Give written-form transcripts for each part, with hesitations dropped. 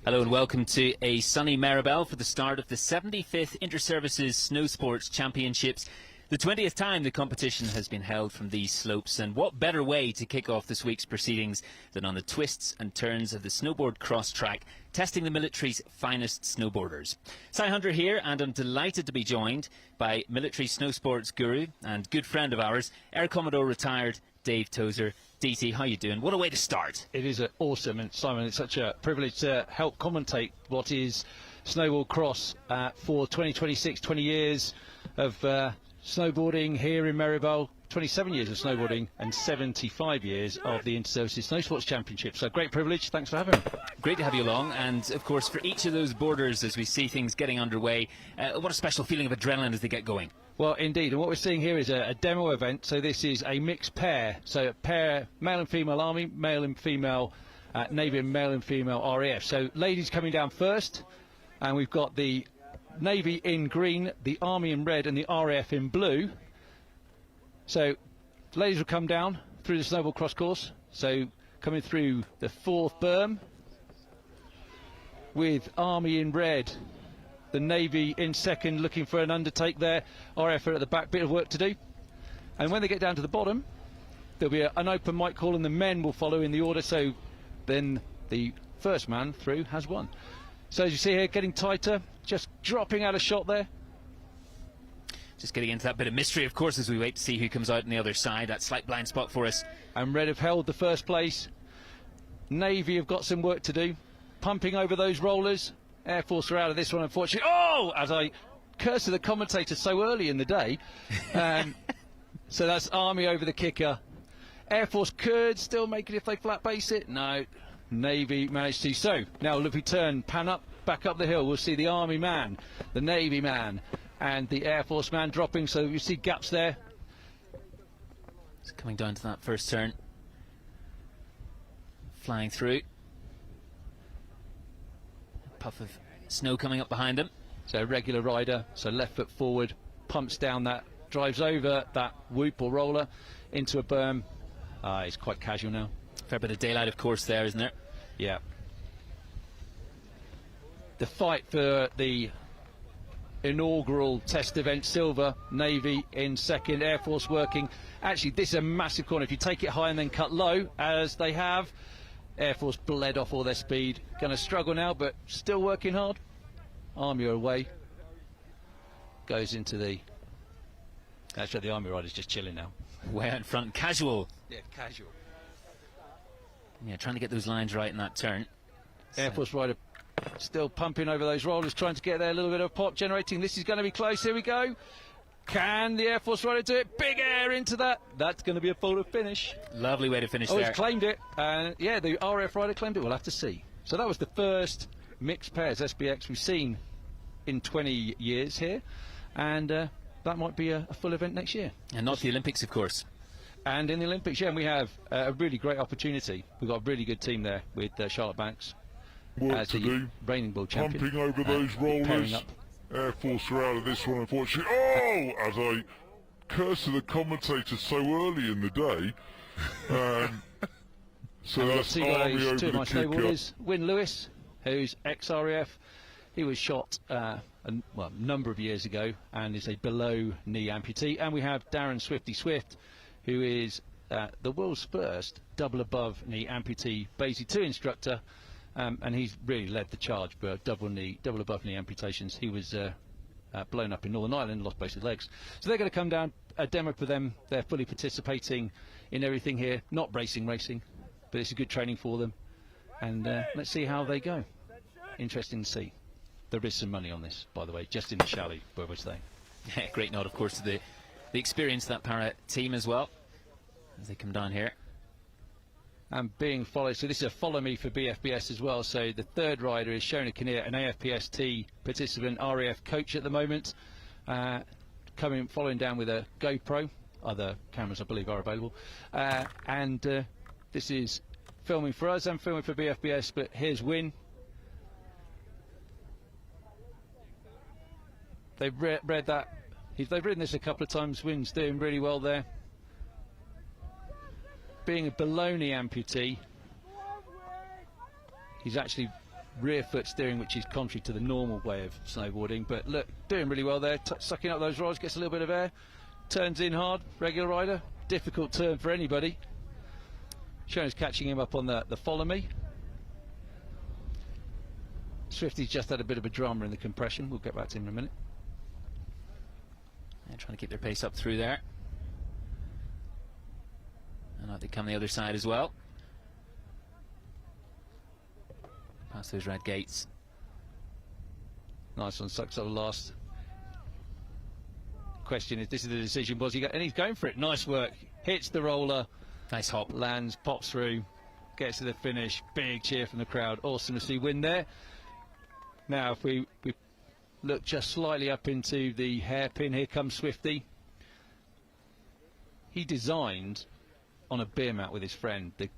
Hello and welcome to a sunny Meribel for the start of the 75th Inter-Services Snow Sports Championships. The 20th time the competition has been held from these slopes, and what better way to kick off this week's proceedings than on the twists and turns of the snowboard cross track, testing the military's finest snowboarders. Cy Hunter here, and I'm delighted to be joined by military snow sports guru and good friend of ours, Air Commodore retired Dave Tozer. DT, how you doing? What a way to start. It is awesome, and Simon, it's such a privilege to help commentate what is snowboard cross for 2026, 20 years of snowboarding here in Meribel, 27 years of snowboarding and 75 years of the Inter-Services Snow Sports Championship. So great privilege, thanks for having me. Great to have you along, and of course for each of those boarders as we see things getting underway, what a special feeling of adrenaline as they get going. Well, indeed, and what we're seeing here is a demo event. So this is a mixed pair, so a pair male and female Army, male and female Navy, and male and female RAF. So ladies coming down first, and we've got the Navy in green, the Army in red, and the RAF in blue. So ladies will come down through the snowboard cross course, so coming through the fourth berm with Army in red, the Navy in second, looking for an undertake there. RAF are at the back, bit of work to do. And when they get down to the bottom, there'll be an open mic call, and the men will follow in the order. So then the first man through has won. So as you see here, getting tighter, just dropping out a shot there. Just getting into that bit of mystery, of course, as we wait to see who comes out on the other side. That slight blind spot for us. And Red have held the first place. Navy have got some work to do, pumping over those rollers. Air Force are out of this one, unfortunately. Oh, as I curse to the commentator so early in the day. So that's Army over the kicker. Air Force could still make it if they flat base it. No, Navy managed to. So now if we turn, pan up, back up the hill, we'll see the Army man, the Navy man, and the Air Force man dropping. So you see gaps there. It's coming down to that first turn. Flying through. Puff of snow coming up behind them. So a regular rider, so left foot forward, pumps down that, drives over that whoop or roller into a berm. It's quite casual now. Fair bit of daylight, of course, there, isn't there? Yeah. The fight for the inaugural test event silver, Navy in second, Air Force working. Actually, this is a massive corner. If you take it high and then cut low, as they have, Air Force bled off all their speed. Going to struggle now, but still working hard. Army are away. Goes into the... Actually, the Army rider's just chilling now. Way out in front, casual. Yeah, casual. Yeah, trying to get those lines right in that turn. Air Force rider still pumping over those rollers, trying to get there, a little bit of pop generating. This is going to be close. Here we go. Can the Air Force rider do it? Big air into that. That's going to be a photo finish. Lovely way to finish there. He's claimed it. Yeah, the RF rider claimed it. We'll have to see. So that was the first mixed pairs SBX we've seen in 20 years here. And that might be a full event next year. And not the Olympics, of course. And in the Olympics, yeah, and we have a really great opportunity. We've got a really good team there with Charlotte Banks as the reigning world champion. Pumping over those rollers. Air Force are out of this one, unfortunately. Oh, as I curse to the commentator so early in the day. So that's Army over the kicker. Win Lewis, who's ex-RAF. He was shot a number of years ago and is a below-knee amputee. And we have Darren Swifty Swift, who is the world's first double above-knee amputee Basic 2 instructor. And he's really led the charge for double above knee amputations. He was blown up in Northern Ireland, lost both his legs. So they're going to come down, a demo for them. They're fully participating in everything here, not racing, but it's a good training for them. and let's see how they go. Interesting to see. There is some money on this, by the way, just in the chalet where we're staying. Yeah, great nod, of course, to the experience of that para team as well as they come down here. And being followed, so this is a follow me for BFBS as well. So the third rider is Shona Kinnear, an AFPST participant, RAF coach at the moment, following down with a GoPro. Other cameras, I believe, are available. And this is filming for us and filming for BFBS. But here's Win. They've read that. They've ridden this a couple of times. Win's doing really well there. Being a Bologna amputee, he's actually rear foot steering, which is contrary to the normal way of snowboarding. But look, doing really well there, sucking up those rolls, gets a little bit of air, turns in hard, regular rider, difficult turn for anybody. Shona's catching him up on the follow me. Swifty's just had a bit of a drama in the compression, we'll get back to him in a minute. And trying to keep their pace up through there. And out they come the other side as well. Past those red gates. Nice one, sucks up the last. Question is, this is the decision, was he and he's going for it. Nice work, hits the roller. Nice hop. Lands, pops through, gets to the finish. Big cheer from the crowd. Awesome to see Win there. Now, if we look just slightly up into the hairpin, here comes Swifty. He designed on a beer mat with his friend the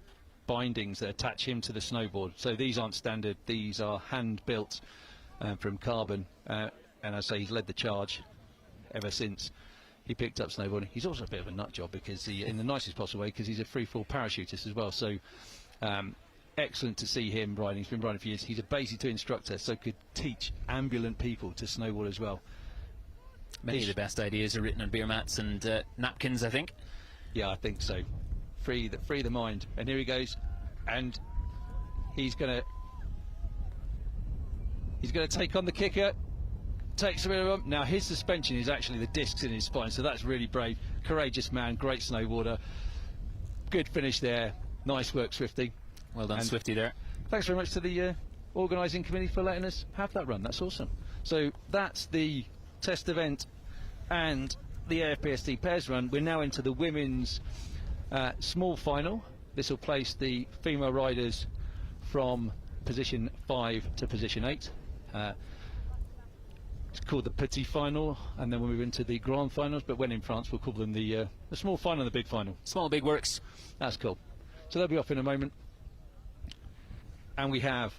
bindings that attach him to the snowboard. So these aren't standard, these are hand built from carbon. And I say he's led the charge ever since he picked up snowboarding. He's also a bit of a nut job because in the nicest possible way, because he's a free fall parachutist as well. So excellent to see him riding. He's been riding for years. He's a Basic 2 instructor, so could teach ambulant people to snowboard as well. Many of the best ideas are written on beer mats and napkins, I think. Yeah, I think so. Free the mind. And here he goes, and he's gonna take on the kicker. Takes a bit of him. Now his suspension is actually the discs in his spine, so that's really brave. Courageous man, great snowboarder. Good finish there. Nice work, Swifty. Well done, Swifty there. Thanks very much to the organising committee for letting us have that run. That's awesome. So that's the test event and the AFPST pairs run. We're now into the women's small final. This will place the female riders from position 5 to position 8. It's called the petit final, and then we'll move into the grand finals, but when in France we'll call them the small final and the big final. Small big works. That's cool. So they'll be off in a moment. And we have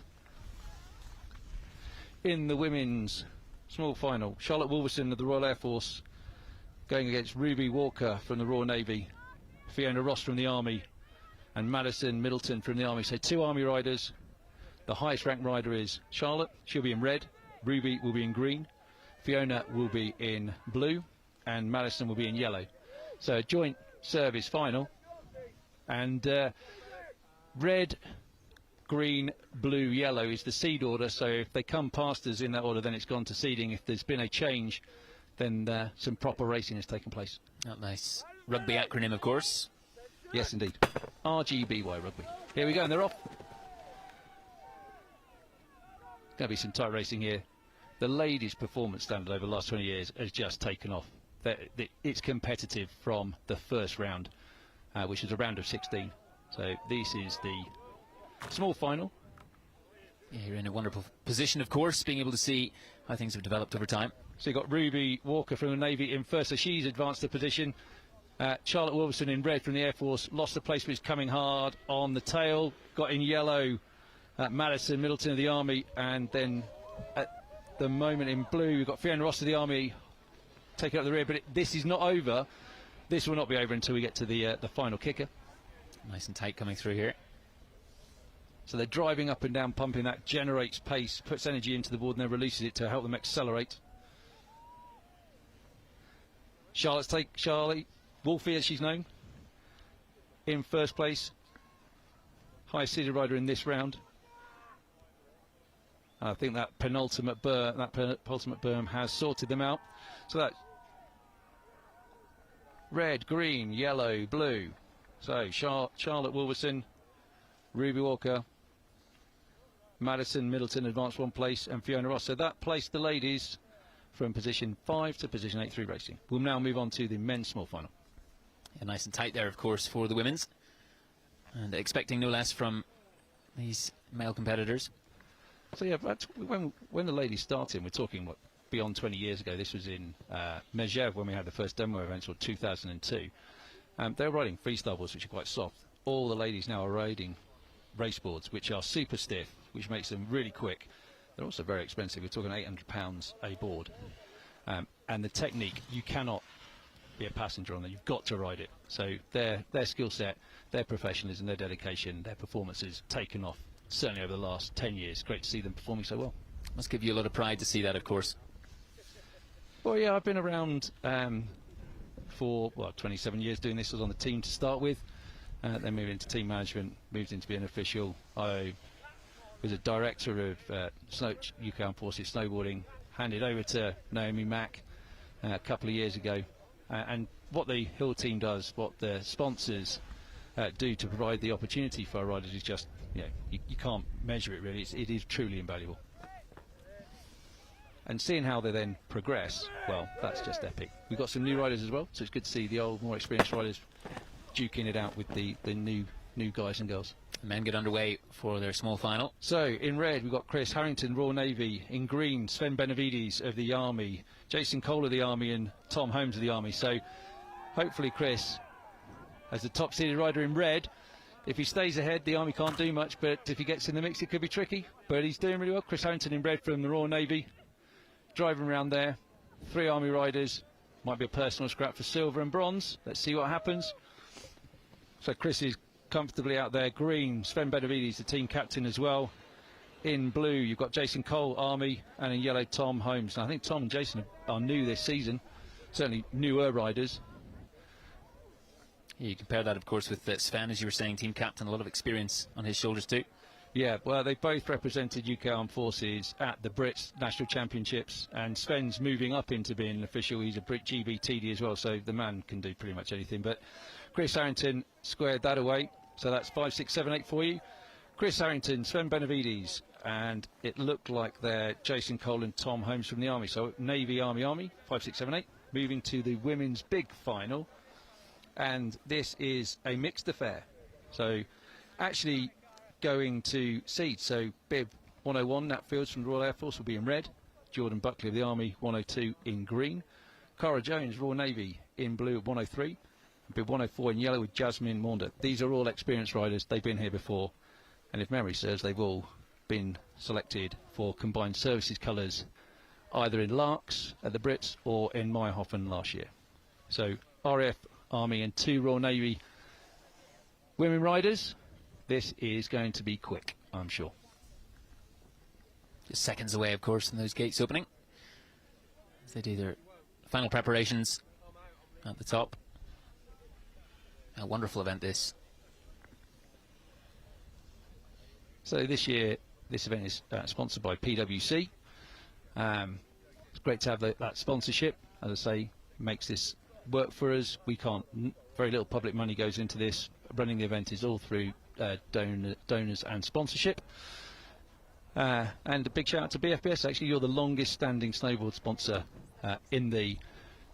in the women's small final Charlotte Wolverson of the Royal Air Force going against Ruby Walker from the Royal Navy, Fiona Ross from the Army, and Madison Middleton from the Army. So 2 Army riders. The highest ranked rider is Charlotte. She'll be in red. Ruby will be in green. Fiona will be in blue, and Madison will be in yellow. So a joint service final, and red, green, blue, yellow is the seed order. So if they come past us in that order, then it's gone to seeding. If there's been a change, then some proper racing has taken place. Oh, nice rugby acronym, of course. Yes, indeed. RGBY rugby. Here we go, and they're off. Going to be some tight racing here. The ladies' performance standard over the last 20 years has just taken off. It's competitive from the first round, which is a round of 16. So this is the small final. Yeah, you're in a wonderful position, of course, being able to see how things have developed over time. So you've got Ruby Walker from the Navy in first, so she's advanced the position. Charlotte Wolverson in red from the Air Force, lost the place, but is coming hard on the tail. Got in yellow Madison Middleton of the Army, and then at the moment in blue we've got Fiona Ross of the Army taking up the rear, but this is not over. This will not be over until we get to the final kicker. Nice and tight coming through here. So they're driving up and down, pumping. That generates pace, puts energy into the board, and then releases it to help them accelerate. Charlie Wolfie, as she's known, in first place, highest seeded rider in this round. I think that penultimate berm has sorted them out. So that's red, green, yellow, blue. So Charlotte Wolverson, Ruby Walker, Madison, Middleton advanced 1 place, and Fiona Ross. So that placed the ladies from position 5 to position 8 through racing. We'll now move on to the men's small final. Yeah, nice and tight there, of course, for the women's. And expecting no less from these male competitors. So yeah, that's when the ladies started, we're talking what, beyond 20 years ago. This was in Megève when we had the first demo events, or 2002. They were riding freestyle boards, which are quite soft. All the ladies now are riding race boards, which are super stiff, which makes them really quick. They're also very expensive. We're talking £800 a board. And the technique, you cannot be a passenger on them. You've got to ride it. So their skill set, their professionalism, their dedication, their performances taken off, certainly over the last 10 years. Great to see them performing so well. Must give you a lot of pride to see that, of course. Well, yeah, I've been around for 27 years doing this. I was on the team to start with, then moved into team management, moved into being an official. I was a director of UK Armed Forces snowboarding, handed over to Naomi Mack a couple of years ago. And what the Hill team does, what the sponsors do to provide the opportunity for our riders is just, you can't measure it really. It is truly invaluable. And seeing how they then progress, well, that's just epic. We've got some new riders as well, so it's good to see the old, more experienced riders duking it out with the new guys and girls. The men get underway for their small final. So in red we've got Chris Harrington, Royal Navy. In green, Sven Benavides of the Army, Jason Cole of the Army, and Tom Holmes of the Army. So hopefully Chris, as the top seeded rider in red, if he stays ahead, the Army can't do much, but if he gets in the mix it could be tricky. But he's doing really well. Chris Harrington in red from the Royal Navy, driving around there. 3 Army riders, might be a personal scrap for silver and bronze. Let's see what happens. So Chris is comfortably out there. Green, Sven Benavides, the team captain as well. In blue you've got Jason Cole, Army, and in yellow Tom Holmes. Now, I think Tom and Jason are new this season, certainly newer riders. Yeah, you compare that, of course, with Sven, as you were saying, team captain, a lot of experience on his shoulders too. Yeah, well, they both represented UK Armed Forces at the Brits National Championships, and Sven's moving up into being an official. He's a Brit GBTD as well, so the man can do pretty much anything. But Chris Harrington squared that away, so that's 5, 6, 7, 8 for you. Chris Harrington, Sven Benavides, and it looked like they're Jason Cole and Tom Holmes from the Army. So Navy, Army, 5, 6, 7, 8. Moving to the women's big final, and this is a mixed affair. So actually going to seeds. So Bib 101, Nat Fields from the Royal Air Force will be in red. Jordan Buckley of the Army 102 in green. Cara Jones, Royal Navy, in blue at 103. Bib 104 in yellow with Jasmine Maunder. These are all experienced riders. They've been here before. And if memory serves, they've all been selected for combined services colours, either in Larks at the Brits or in Meyerhofen last year. So RAF, Army and 2 Royal Navy women riders. This is going to be quick, I'm sure. Just seconds away, of course, from those gates opening, as they do their final preparations at the top. A wonderful event, this. So this year, this event is sponsored by PwC. It's great to have that sponsorship. As I say, makes this work for us. We can't. Very little public money goes into this. Running the event is all through donors and sponsorship. And a big shout out to BFBS. Actually, you're the longest standing snowboard sponsor in the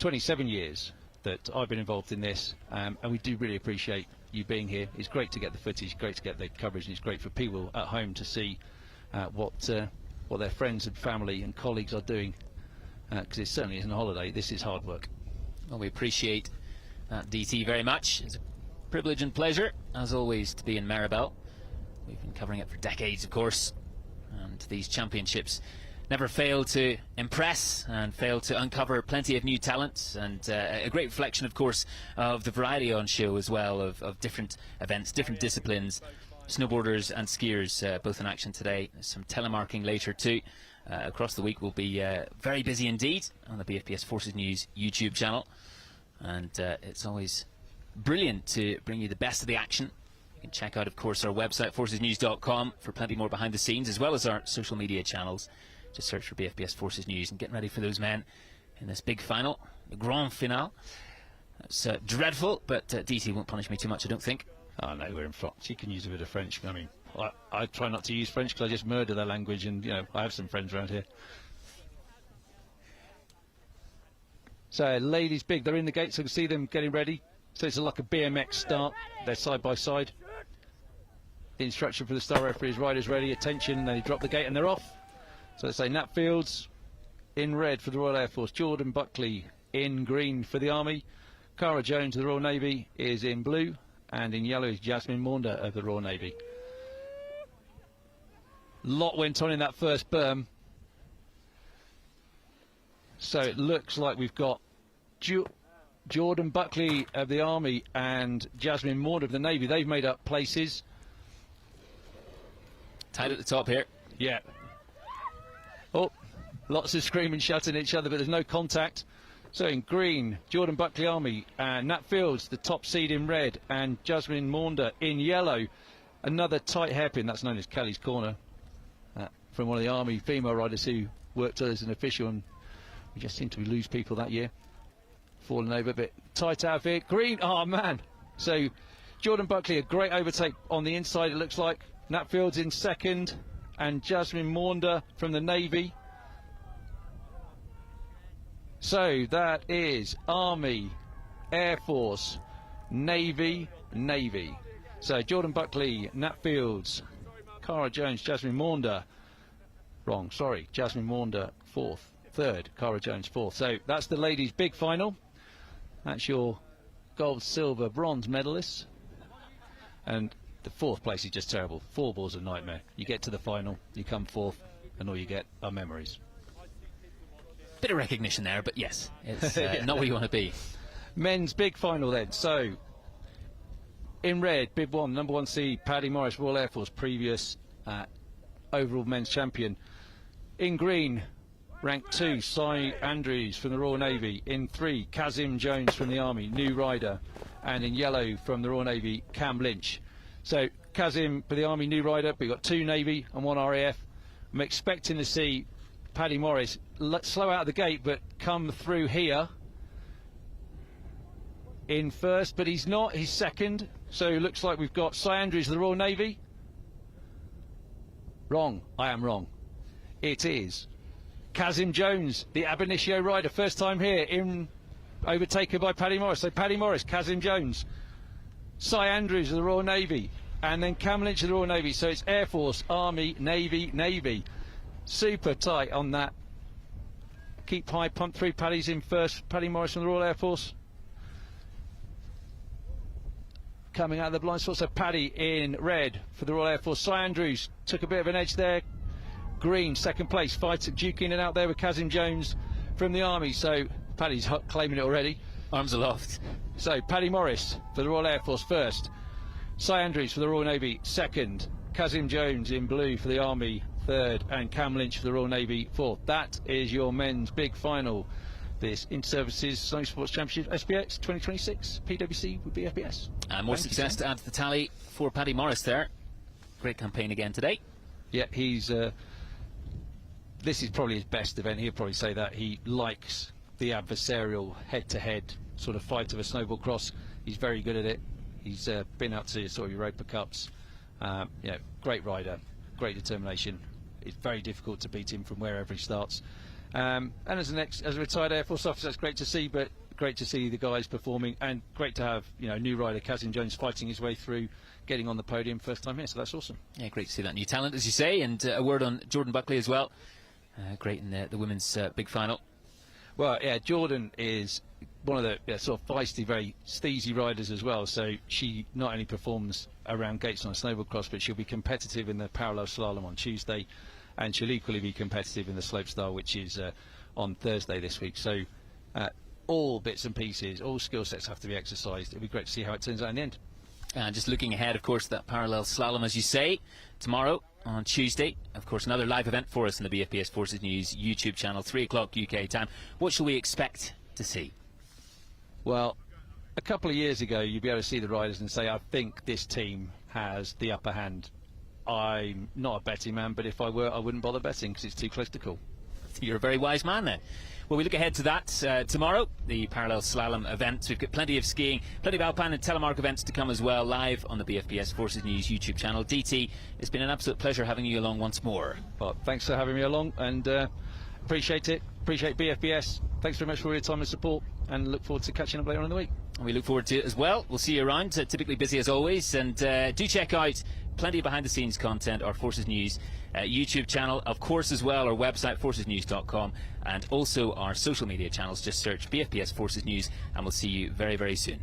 27 years that I've been involved in this, and we do really appreciate you being here. It's great to get the footage, great to get the coverage, and it's great for people at home to see what their friends and family and colleagues are doing, because it certainly isn't a holiday. This is hard work. Well, we appreciate that, DT, very much. It's a privilege and pleasure, as always, to be in Meribel. We've been covering it for decades, of course, and these championships never fail to impress and fail to uncover plenty of new talents, and a great reflection, of course, of the variety on show as well, of different events, different disciplines. Snowboarders and skiers both in action today. There's some telemarking later too. Across the week we'll be very busy indeed on the BFBS Forces News YouTube channel, and it's always brilliant to bring you the best of the action. You can check out, of course, our website forcesnews.com for plenty more behind the scenes, as well as our social media channels. Just search for BFBS Forces News, and getting ready for those men in this big final, the grand finale. It's dreadful, but DT won't punish me too much, I don't think. Oh no, we're in France. You can use a bit of French. I mean, I try not to use French because I just murder their language, and I have some friends around here. So ladies big, they're in the gate, so you can see them getting ready. So it's like a BMX start. They're side by side. The instruction for the star referee is riders ready, attention, then they drop the gate and they're off. So they say Nat Fields in red for the Royal Air Force, Jordan Buckley in green for the Army, Cara Jones of the Royal Navy is in blue, and in yellow is Jasmine Maunder of the Royal Navy. Lot went on in that first berm. So it looks like we've got Jordan Buckley of the Army and Jasmine Maunder of the Navy. They've made up places. Tight at the top here. Yeah. Oh, lots of screaming, shouting at each other, but there's no contact. So in green, Jordan Buckley Army, and Nat Fields, the top seed in red, and Jasmine Maunder in yellow. Another tight hairpin, that's known as Kelly's Corner, from one of the Army female riders who worked as an official, and we just seem to lose people that year. Falling over a bit. Tight out here. Green, oh man. So Jordan Buckley, a great overtake on the inside, it looks like. Nat Fields in second, and Jasmine Maunder from the Navy. So that is Army, Air Force, Navy, Navy. So Jordan Buckley, Nat Fields, Cara Jones, Jasmine Maunder. Wrong, sorry. Jasmine Maunder fourth. Third, Cara Jones fourth. So that's the ladies' big final. That's your gold, silver, bronze medalists. And the fourth place is just terrible. 4 balls a nightmare. You get to the final, you come fourth, and all you get are memories. Bit of recognition there, but yes, it's not where you want to be. Men's big final then. So in red, bib 1, number 1 seed, Paddy Morris, Royal Air Force, previous overall men's champion. In green, rank 2, Cy Andrews from the Royal Navy. In 3, Kazim Jones from the Army, new rider. And in yellow from the Royal Navy, Cam Lynch. So Kazim for the Army, new rider, but we've got 2 Navy and 1 RAF. I'm expecting to see Paddy Morris slow out of the gate, but come through here in first, but he's not, he's second. So it looks like we've got Cy Andrews of the Royal Navy. Wrong, I am wrong. It is Kazim Jones, the ab initio rider, first time here, in overtaken by Paddy Morris. So Paddy Morris, Kazim Jones, Cy Andrews of the Royal Navy, and then Cam Lynch of the Royal Navy. So it's Air Force, Army, Navy, Navy. Super tight on that. Keep high, pump through. Paddy's in first. Paddy Morris from the Royal Air Force. Coming out of the blind spot, so Paddy in red for the Royal Air Force. Cy Andrews took a bit of an edge there. Green, second place, fighting, duking it out there with Kazim Jones from the Army. So Paddy's claiming it already. Arms aloft. So Paddy Morris for the Royal Air Force first. Cy Andrews for the Royal Navy second. Kazim Jones in blue for the Army third, and Cam Lynch for the Royal Navy fourth. That is your men's big final. This Inter-Services Snow Sports Championship SBX 2026 PwC with BFBS. And more success to add to the tally for Paddy Morris there. Great campaign again today. Yeah, he's this is probably his best event. He'll probably say that. He likes the adversarial head-to-head sort of fight of a snowboard cross. He's very good at it. He's been out to sort of Europa Cups. Yeah, great rider, great determination. It's very difficult to beat him from wherever he starts. And as a retired Air Force officer, it's great to see, but great to see the guys performing, and great to have new rider Kazim Jones fighting his way through, getting on the podium first time here. So that's awesome. Yeah, great to see that new talent, as you say, and a word on Jordan Buckley as well. Great in the women's big final. Well, yeah, Jordan is one of the sort of feisty, very steezy riders as well. So she not only performs around gates on a snowboard cross, but she'll be competitive in the parallel slalom on Tuesday, and she'll equally be competitive in the slopestyle, which is on Thursday this week. So all bits and pieces, all skill sets have to be exercised. It'll be great to see how it turns out in the end. And just looking ahead, of course, that parallel slalom, as you say, tomorrow on Tuesday. Of course, another live event for us in the BFBS Forces News YouTube channel, 3 o'clock UK time. What shall we expect to see? Well, a couple of years ago, you'd be able to see the riders and say, I think this team has the upper hand. I'm not a betting man, but if I were, I wouldn't bother betting because it's too close to call. You're a very wise man then. Well, we look ahead to that tomorrow, the parallel slalom event. We've got plenty of skiing, plenty of alpine and telemark events to come as well, live on the BFBS Forces News YouTube channel. DT, it's been an absolute pleasure having you along once more. Well, thanks for having me along, and appreciate it. Appreciate BFBS. Thanks very much for your time and support, and look forward to catching up later on in the week. And we look forward to it as well. We'll see you around, typically busy as always, and do check out plenty of behind-the-scenes content, our Forces News YouTube channel, of course, as well, our website, forcesnews.com, and also our social media channels. Just search BFBS Forces News, and we'll see you very, very soon.